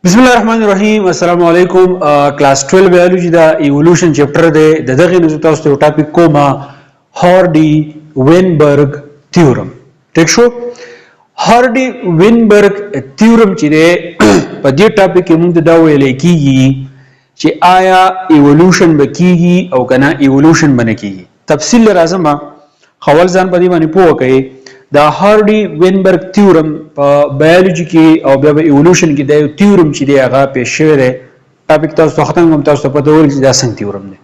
بسم الله الرحمن الرحیم. السلام علیکم. کلاس 12 بایولوژي دا ایوولوشن چپټر دی. دغه نو تاسو ته ټاپک کومه هاردي وینبرګ تیورم. ټیک شو. هاردي وینبرګ تیورم چې دی په دې ټاپک کې موږ دا ویل کیږي چې آیا ایوولوشن بکیږي او کنه ایوولوشن بنه کیږي. تفصیل راځم خپل ځان په دې باندې پوه کړئ. دا هاردي وینبرګ تیورم په بایولوژي کې او بیا په ایوولوشن کې دا یو تیورم چې دی هغه پیښ شوی دی. ټاپک تاسو ختم کوم تاسو په دور کې دا څنګه تیورم دی.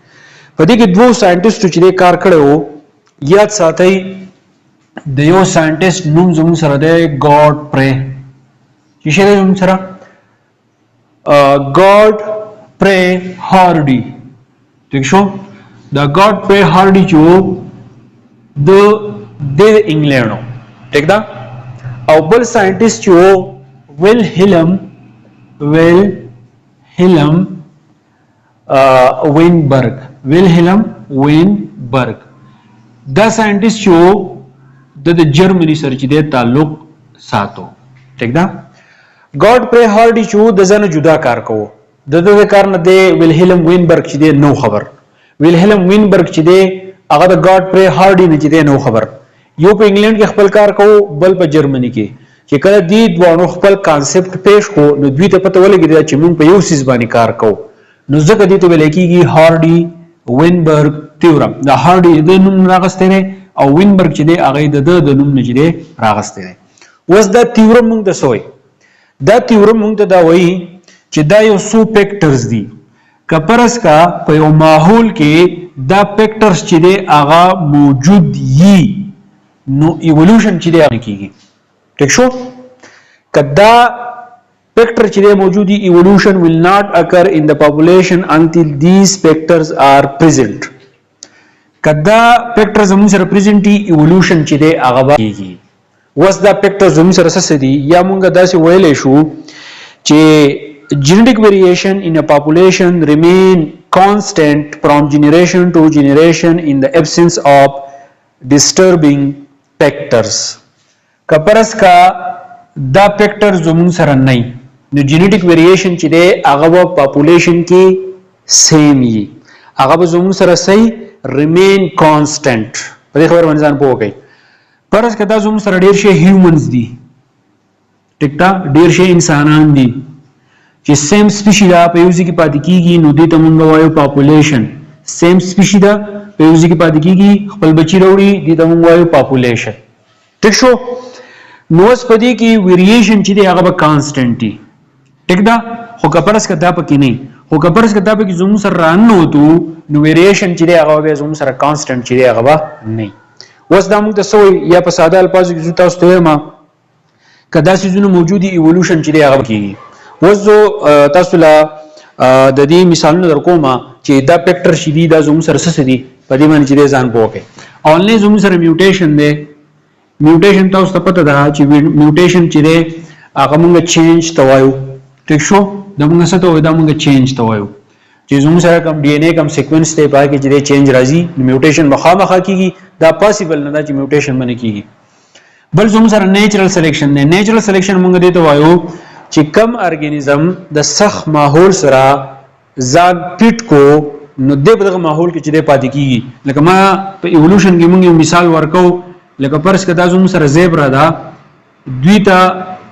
په دې کې دوه ساينټیسټ چې کار کړو یاد ساتئ. د یو ساينټیسټ نوم زموږ سره دی ګاډ پرې. چې شه زموږ سره ګاډ پرې هاردي. ٹھیک شو. دا ګاډ پرې هاردي چې د انګلینډ ٹھیک ده. او بل ساينټیسټ چې ویلهلم وینبرګ دا ساينټیسټ چې د جرمني سره چې د تعلق ساتو. ٹھیک ده. ګاډ پرې هاردي چې د ځنه جدا کار کوو. د کار نه دی ویلهلم وینبرګ چې د نو خبر. ویلهلم وینبرګ چې دی هغه د ګاډ پرې هاردي نه چې د نو خبر. یو په انګلند کې خپل کار کوو بل په جرمني کې. چې کله دې دوه خپل کانسپټ پیش کو نو دوی ته پته ولګی چې موږ په یو سیس باندې کار کوو. نو ځکه دې ته ویل کېږي هاردي وینبرګ تیورم. دا هاردي د نوم راغسته نه او وینبرګ چې دی هغه د نوم نه جوړه راغسته نه. اوس دا تیورم موږ د سوې دا تیورم موږ ته دا وایي چې دا یو سو فیکټرز دي. کپرس کا په یو ماحول کې دا فیکټرز چې دی هغه موجود یي نو ایوولوشن چې دی کیږي. ٹھیک شو. کدا فیکٹر چې دی موجودي ایوولوشن will not occur in the population until these factors are present. کدا فیکٹر زموږ سره present ایوولوشن چې دی هغه کیږي. وس دا فیکٹر زموږ سره څه دي یا موږ داسې ویلې شو چې genetic variation in a population remain constant from generation to generation in the absence of disturbing فیکٹرز. کپرس کا دا فیکٹر زمون سره نه نو جینیټک ویریشن چې دی هغه په پاپولیشن کې سیم وي. هغه زمون سره صحیح ریمین کانسټنټ. په دې خبر باندې ځان پوه کړئ. پرس کدا زمون سره ډیر شي هیومنز دي. ټیک تا ډیر شي انسانان دي چې سیم سپیشي دا په یو ځای کې پاتې کیږي نو دې ته مونږ وایو پاپولیشن. سیم سپیشي دا په یو ځای کې پاتې کیږي خپل بچی وروړي دې ته مونږ وایو پاپولیشن. ٹھیک شو. نو اس پدې کې ویریشن چې دی هغه به کانسټنټ دی. ټیک دا. خو کپرس کدا پکې نه. خو کپرس کدا پکې زموږ سره ران نو تو نو ویریشن چې دی هغه به زموږ سره کانسټنټ چې دی هغه به نه. اوس دا موږ ته سوې یا په ساده الفاظو کې تاسو ته ما کدا سيزونه موجودي ایوولوشن چې دی هغه کیږي. اوس تاسو لا د دې مثالونه درکوم چې دا فیکټر شې دي دا زموږ سره څه دي په دې باندې چې ځان پوهه. اونلی زموږ سره میوټیشن دی. میوټیشن تاسو ته پته ده چې میوټیشن چې دی هغه موږ چینج توایو. ٹھیک شو. دا موږ څه ته وایو دا موږ چینج توایو چې زموږ سره کوم ډي ان اے کوم سیکوینس ته پای کې چې چینج راځي میوټیشن مخامخ کیږي. دا پاسیبل نه ده چې میوټیشن باندې کیږي. بل زموږ سره نیچرل سلیکشن دی. نیچرل سلیکشن موږ دې ته وایو چې کم ارګانیزم د سخت ماحول سره ځان پیټ کو نو دغه ماحول کې چې دی پاتې کیږي. لکه ما په ایوولوشن کې موږ یو مثال ورکو لکه پرس کدا زموږ سره زیبرا ده دوی ته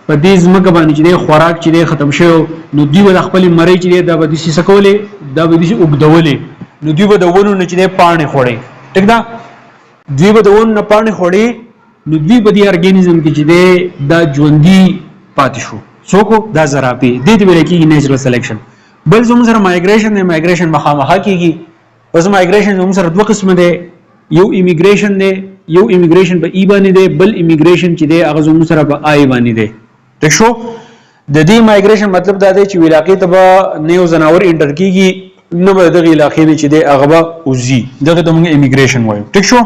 په دې ځمکه باندې چې خوراک چې ختم شو نو دوی به خپل مړی چې دا به دي سکولې دا به دي وګدولې نو دوی به د ونو نه چې پاڼې خوړې. ټیک ده. دوی به د ونو نه پاڼې خوړې نو دوی به دې ارګانیزم کې چې دا ژوندۍ پاتې شو. څوک دا زراپی دې ته ویل کېږي نیچرل سلیکشن. بل زموږ سره مایګریشن دی. مایګریشن مخامخ کیږي. پس مایګریشن زموږ سره دوه قسم دی. یو ایمیګریشن دی. یو ایمیګریشن په ای باندې دی. بل ایمیګریشن چې دی هغه زموږ سره په آی باندې دی. ٹھیک شو. د دې مایګریشن مطلب دا دی چې علاقې ته به نیو زناور انټر کیږي نو به دغه علاقې نه چې دی هغه به اوزي. دغه ته موږ ایمیګریشن وایو. ٹھیک شو.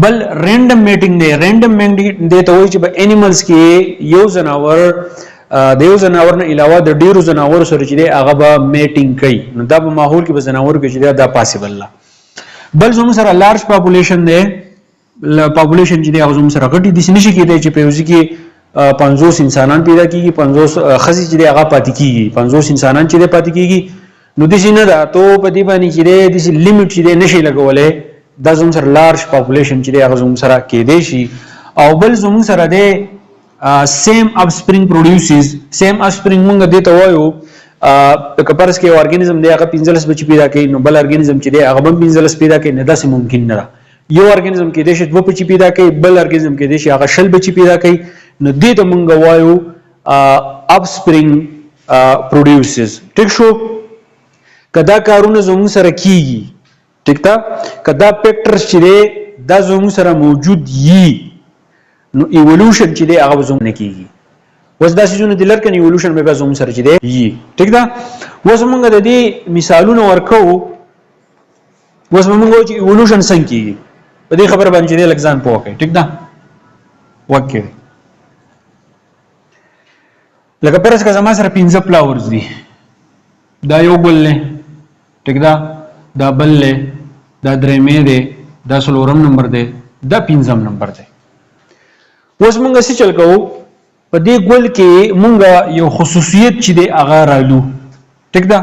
بل رینډم میټینګ دی. رینډم میټینګ دی ته وایي چې په انیملز کې یو زناور د یو زناور نه علاوه د ډیرو زناور سره چې دی هغه به میټینګ کوي نو دا په ماحول کې به زناور کې چې دا پاسیبل نه. بل زموږ سره لارج پاپولیشن دی. پاپولیشن چې دی هغه زموږ سره غټي دي نشي کېدای چې په یو ځای کې 50 انسانان پیدا کیږي 50 خزي چې هغه پاتې کیږي 50 انسانان چې پاتې کیږي نو د شي نه دا ته په دې باندې چې د لیمټ چې نشي لګولې د زموږ سره لارج پاپولیشن چې هغه زموږ سره کې دی شي او بل زموږ سره د سیم اپ سپرینګ پروډوسز سیم اپ سپرینګ موږ دې ته وایو که پرس کې ارګانیزم دی هغه 15 بچی پیدا کوي نو بل ارګانیزم چې دی هغه 15 پیدا کوي نه داسې ممکن نه ده یو ارګانیزم کې د شي 2 بچی پیدا کوي بل ارګانیزم کې د شي هغه 20 بچی پیدا کوي نو دې ته موږ وایو اپ سپرینګ پروډوسز ټیک شو کدا کارونه زموږ سره کیږي ټیک تا کدا فیکټرز چې دی دا زموږ سره موجود یي نو ایولوشن چې دی هغه زموږ نه کیږي وس دا شیونه د لړکن ایولوشن به زموږ سره چې دی یي ټیک دا وس موږ د دې مثالونه ورکو وس موږ چې ایولوشن څنګه کیږي په دې خبره باندې د لګزان پوکې ټیک دا وکړي لکه پرس کا زما سره 15 فلاورز دي دا یو ګل نه ټیک دا دا بل له دا درېمې ده دا څلورم نمبر ده دا پنځم نمبر ده اوس مونږ څه چل کوو په دې ګل کې مونږ یو خصوصیت چې دی هغه رالو ټیک ده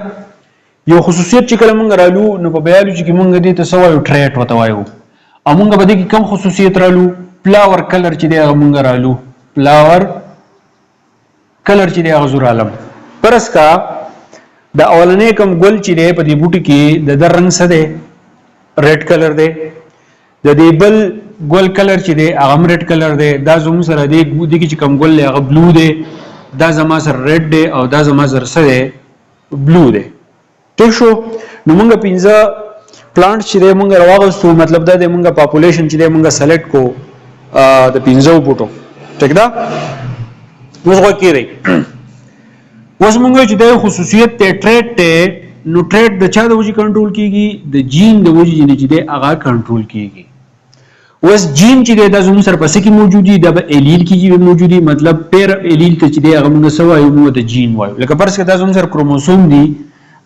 یو خصوصیت چې کله مونږ رالو نو په بیولوژي کې مونږ دې ته سوایو ټریټ وته وایو او مونږ په دې کې کم خصوصیت رالو فلاور کلر چې دی هغه مونږ رالو فلاور کلر چې دی هغه زور عالم پرس کا د اولنې کوم ګل چې دی په دې بوټي کې د رنگ څه دی ریډ کلر دی د دې بل ګل کلر چې دی هغه ریډ کلر دی دا زموږ سره دی دغه چې کوم ګل هغه بلو دی دا زما سره ریډ دی او دا زما سره څه دی بلو دی ټیک شو نو موږ 15 پلانټ چې دی موږ راوغستو مطلب دا دی موږ پاپولیشن چې دی موږ سلیکټ کو د 15 بوټو ټیک دا اوس وکړئ اوس موږ چې د خصوصیت ته ټریټ ته نو ټریټ د چا د وجې کنټرول کیږي د جین د وجې چې دی هغه کنټرول کیږي اوس جین چې دی د زموږ سره پسې کې موجودي د الیل کې موجودي مطلب پیر الیل ته چې دی هغه موږ سوایو موږ د جین وایو لکه پرس کې د زموږ سره کروموسوم دی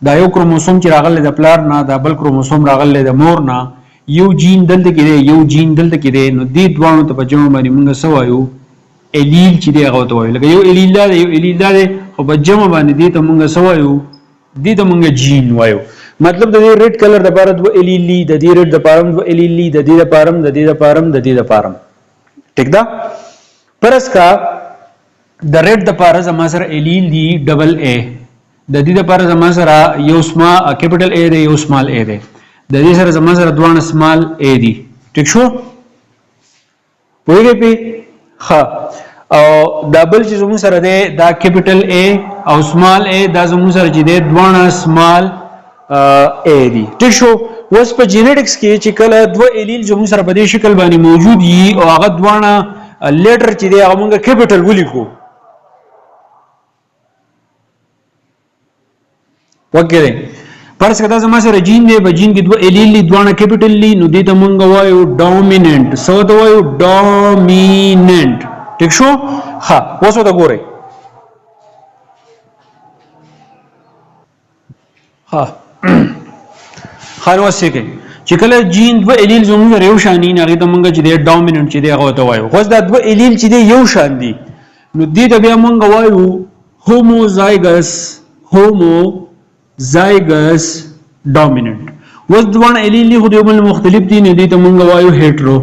دا یو کروموسوم چې راغلی د پلار نه دا بل کروموسوم راغلی د مور نه یو جین دلته کې دی یو جین دلته کې دی نو دې دوه ته په جمع باندې موږ سوایو الیل چې دی هغه ته وایو لکه یو الیل دا یو الیل دا او په جمع باندې دې ته موږ سوایو دې ته موږ جین وایو مطلب د دې ریډ کلر د پاره د الیل د دې ریډ د پاره د الیل د دې د پاره د دې د پاره د دې د پاره ټیک دا پرس کا د ریډ د پاره زما سره الیل دی ډبل ا د دې د پاره زما سره یو سما کیپټل ا دی یو سمال ا دی د دې سره زما سره دوه سمال ا دی ټیک شو پوهیږئ په ها او دا بل چې زموږ سره دی دا کیپټل ا او سمال ا دا زموږ سره چې دی دوه سمال ا دی ټیک شو اوس په جینټکس کې چې کله دوه الیل زموږ سره په دې شکل باندې موجود وي او هغه دوه لیټر چې دی هغه موږ کیپټل ولیکو وګورئ پرس کدا زما سره جین دی په جین کې دوه الیل دي دوه کیپټل دي نو دې ته موږ وایو ډومیننٹ سو ته وایو ډومیننٹ ټیک شو ها اوس وته ګورئ ها خانو سکه چې کله جین دوه الیل زموږ یو شان نه هغه ته موږ چې دی ډومیننٹ چې دی هغه ته وایو خو دا دوه الیل چې دی یو شان دي نو دې ته بیا موږ وایو هوموزایګس ډومیننٹ وس دوه الیل خو یو بل مختلف دي نه دي ته موږ وایو هیټرو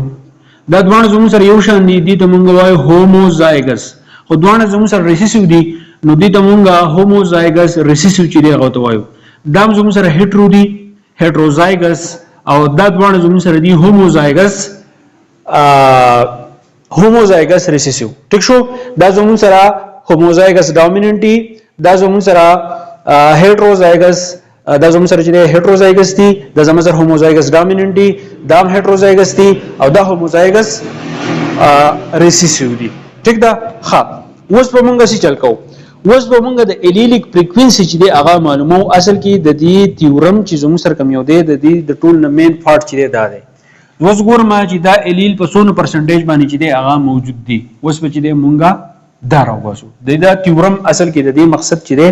دا دوه زموږ سره یو شان دي دي ته موږ وایو هوموزایګس خو دوه زموږ سره ریسیسیو دي نو دي ته موږ هوموزایګس ریسیسیو چې دی هغه ته وایو دا زموږ سره هیټرو دي هیټروزایګس او دا دوه زموږ سره دي هوموزایګس ریسیسیو ټیک شو دا زموږ سره هوموزایګس ډومیننٹ دي دا زموږ سره هیټروزایګس دا زموږ سره چې هیټروزایګس دي دا زموږ سره هوموزایګس ډومیننٹ دي دا هیټروزایګس دي او دا هوموزایګس ریسیسیو دي ټیک دا ها اوس په موږ څه چل کوو اوس به موږ د الیلیک فریکوینسي چې دی هغه معلومو اصل کې د دې تیورم چې زموږ سره کوم یو دی د دې د ټول نه مین پارت چې دی دا دی اوس ګورم چې دا الیل په 100% باندې چې دی هغه موجود دی اوس په چې دی مونږه دا راوځو د دا تیورم اصل کې د دې مقصد چې دی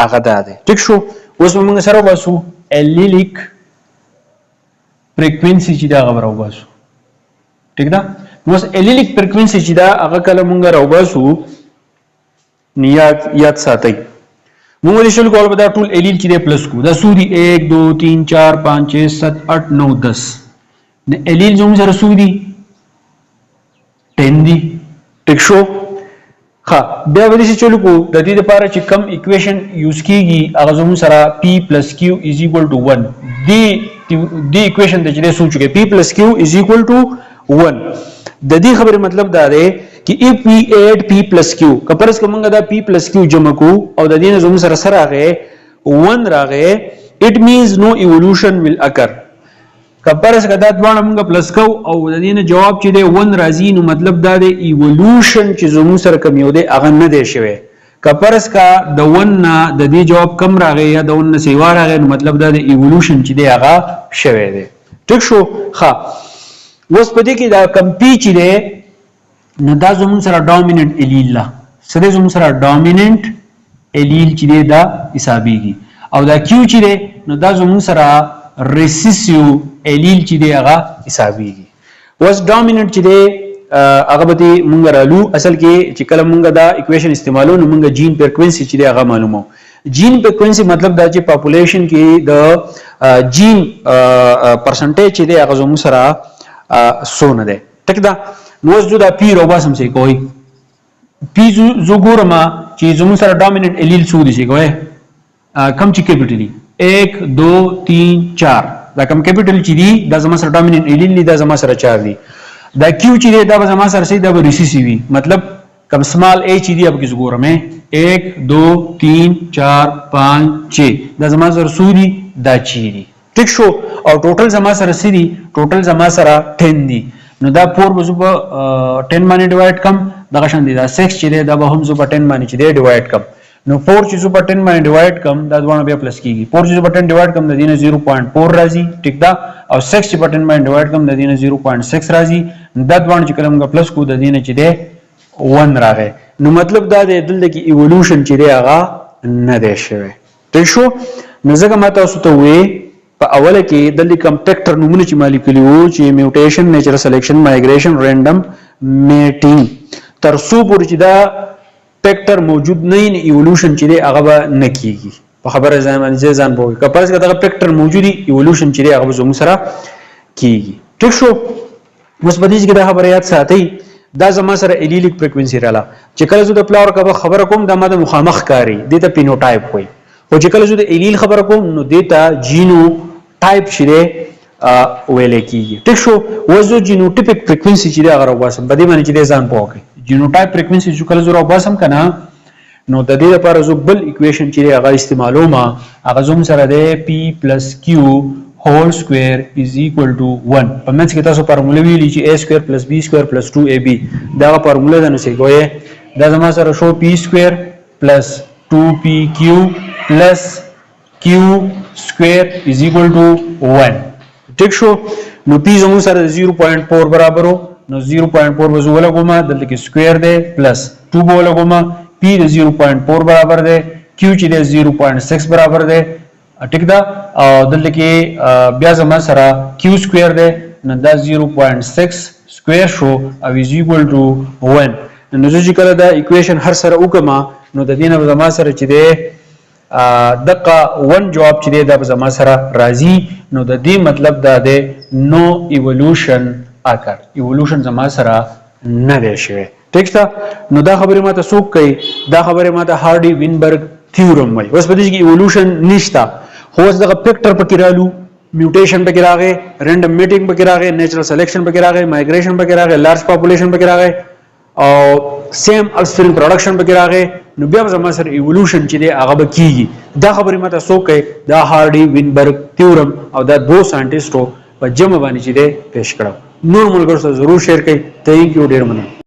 هغه دا دی ټیک شو اوس موږ سره واسو الیلیک فریکوینسي چې دا هغه راوځو ټیک ده نو الیلیک فریکوینسي چې دا هغه کله مونږ راوباسو یاد ساتئ مونږ د شل کول به دا ټول الیل چې دی پلس کو دا سودی 1 2 3 4 5 6 7 8 9 10 نه الیل زموږ سره سودی 10 دی ټیک شو ها بیا به چې چلو کو د دې لپاره چې کم اکویشن یوز کیږي هغه زموږ سره p + q = 1 دی اکویشن د چې سوچو کې p + q = 1 د دې خبره مطلب دا دی कि if we add p plus q کپرس کومه دا p plus q جمع کو او د دې نه زموږ سره راغې 1 راغې it means no evolution will occur کپرس کدا دوه موږ پلس کو او د دې نه جواب چې دی 1 راځي نو مطلب دا دی evolution چې زموږ سره کم یو دی هغه نه دی شوی کپرس کا د 1 نه د دې جواب کم راغې یا د 1 نه سیوا راغې نو مطلب دا دی evolution چې دی هغه شوی دی ټیک شو ها اوس په دې کې دا کم p چې دی نو دا زمون سره ډومیننٹ الیل لا سره زمون سره ډومیننٹ الیل چې دا حسابيږي او دا کیو چې نو دا زمون سره ریسیسیو الیل چې هغه حسابيږي واس ډومیننٹ چې هغه به مونږ رالو اصل کې چې کله مونږ دا اکویشن استعمالو نو مونږ جین فریکوینسي چې هغه معلومو جین فریکوینسي مطلب دا چې پاپولیشن کې د جین پرسنټیج چې هغه زمون سره سونه ده ټیک ده نو زو دا پی رو باسم سي کوئی پی زو ګورما چې زمون سره ډومیننٹ الیل سو دي شي کوئی کم چې کیپټلی 1 2 3 4 دا کم کیپټل چې دی دا زمون سره ډومیننٹ الیل دی دا زمون سره 4 دی دا کیو چې دی دا زمون سره سي دا ریسیسي وي مطلب کم سمال ا چې دی اب کس ګورم 1 2 3 4 5 6 دا زمون سره سو دی دا چی دی ټیک شو او ټوټل زمون سره سي دی ټوټل زمون سره 10 دی نو دا 4 به زو 10 باندې ډیوایډ کم دغه شان دي دا 6 چې دا به هم زو 10 باندې چې دی ډیوایډ کم نو 4 چې زو 10 باندې ډیوایډ کم دا دوه بیا پلس کیږي 4 چې زو 10 ډیوایډ کم د دینه 0.4 راځي ټیک دا او 6 چې 10 باندې ډیوایډ کم د دینه 0.6 راځي دا دوه چې کلم غ پلس کو د دینه چې دی 1 راغی نو مطلب دا دی دلته کې ایوولوشن چې دی هغه نه دی شوی ټیک شو نو ځکه ماته اوس ته وې په اوله کې د لیکم فیکټر نمونه چې مالیکول وو چې میوټیشن نیچرل سلیکشن مایګریشن رینډم میټینګ تر څو پورې چې دا فیکټر موجود نه وي ایوولوشن چې دی هغه نه کیږي په خبره ځان پوهه کپرس کې دا فیکټر موجودي ایوولوشن چې دی هغه زموږ سره کیږي ټیک شو اوس په دې کې دا خبره یاد ساتئ دا زما سره الیلیک فریکوینسي رااله چې کله زه د فلاور کا خبره کوم دا ماده مخامخ کاری دي ته پینوټایپ وایي او چې کله زه د الیل خبره کوم نو دیتا جینو ټایپ شری ویل کیږي ټیک شو وزو جینوټیپک فریکوینسي چې دا غره واسم په دې باندې چې ځان پوهه جینوټایپ فریکوینسي چې کله زه واسم کنه نو د دې لپاره زو بل اکویشن چې هغه استعمالوم هغه زوم سره ده p + q whole square is equal to 1 په منځ کې تاسو فارموله ویلې چې a square + b square + 2ab دا فارموله ده نو څه کوی دا زما سره شو p square + 2pq + q square is equal to 1 ټیک شو نو p زمو سره 0.4 برابر نو 0.4 وزول کومه دلته کې سکوير ده پلس 2 بوله کومه p د 0.4 برابر ده q چې د 0.6 برابر ده ټیک ده او دلته کې بیا زمو سره q سکوير ده نو دا 0.6 سکوير شو او is equal to 1 نو چې کله دا اکویشن هر سره وکما نو د دینه زمو سره چې ده دغه 1 جواب چې دا زما سره راځي نو د دې مطلب دا دی نو ایوولوشن اکر ایوولوشن زما سره نه دی شوی ټیک ده نو دا خبره ماته څوک کوي دا خبره ماته هارډي وینبرګ تھیورم وایي اوس په دې کې ایوولوشن نشته خو اوس دغه فیکټر پکې رالو میوټیشن پکې راغی رینډم میټینګ پکې راغی نیچرل سلیکشن پکې راغی مایګریشن پکې راغی لارج پاپولیشن پکې راغی او سیم السفرین پروډکشن پکې راغی نو بیا زما سره ایوولوشن چې دی هغه به کیږي دا خبره ماته څوک کوي دا هارډي وینبرګ تھیورم او دا دوه ساينټیسټو په جمع باندې چې دی پیش کړو نور ملګرو سره ضرور شیر کړئ ثانک یو ډیر مننه